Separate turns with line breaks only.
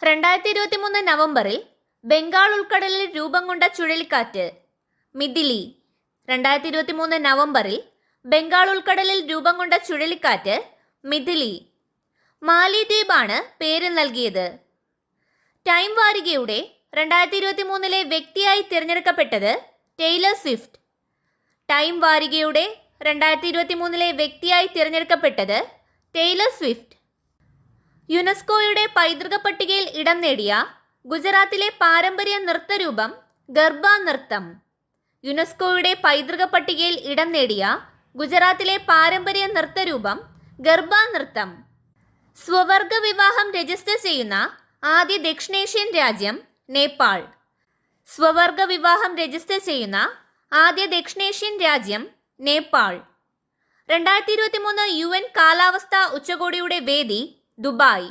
2023 നവംബറിൽ ബംഗാൾ ഉൾക്കടലിൽ രൂപം കൊണ്ട ചുഴലിക്കാറ്റ് മിഥിലി. 2023 നവംബറിൽ ബംഗാൾ ഉൾക്കടലിൽ രൂപം കൊണ്ട ചുഴലിക്കാറ്റ് മിഥിലി. മാലിദ്വീപാണ് പേര് നൽകിയത്. ടൈം വാരികയുടെ 2023 വ്യക്തിയായി തിരഞ്ഞെടുക്കപ്പെട്ടത് ടെയ്ലർ സ്വിഫ്റ്റ്. ടൈം വാരികയുടെ 2023 വ്യക്തിയായി തിരഞ്ഞെടുക്കപ്പെട്ടത് ടെയ്ലർ സ്വിഫ്റ്റ്. യുനെസ്കോയുടെ പൈതൃക പട്ടികയിൽ ഇടം നേടിയ ഗുജറാത്തിലെ പാരമ്പര്യ നൃത്തരൂപം ഗർബ നൃത്തം. യുനെസ്കോയുടെ പൈതൃക പട്ടികയിൽ ഇടം നേടിയ ഗുജറാത്തിലെ പാരമ്പര്യ നൃത്തരൂപം ഗർബ നൃത്തം. സ്വവർഗ വിവാഹം രജിസ്റ്റർ ചെയ്യുന്ന ആദ്യ ദക്ഷിണേഷ്യൻ രാജ്യം നേപ്പാൾ. സ്വവർഗ വിവാഹം രജിസ്റ്റർ ചെയ്യുന്ന ആദ്യ ദക്ഷിണേഷ്യൻ രാജ്യം നേപ്പാൾ. 2023 UN കാലാവസ്ഥാ ഉച്ചകോടിയുടെ വേദി ദുബായ്.